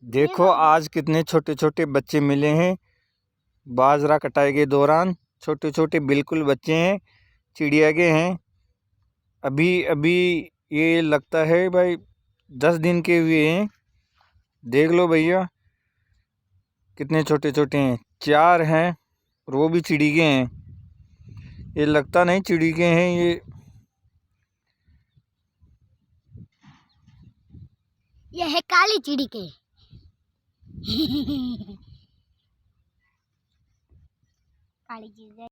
देखो आज कितने छोटे छोटे बच्चे मिले हैं बाजरा कटाई के दौरान। छोटे छोटे बिल्कुल बच्चे हैं, चिड़िया के हैं। अभी अभी ये लगता है भाई 10 दिन के हुए हैं। देख लो भैया कितने छोटे छोटे हैं। 4 हैं और वो भी चिड़ी के हैं। ये लगता नहीं चिड़ी के हैं ये है काली चिड़ी के। काली चिड़ी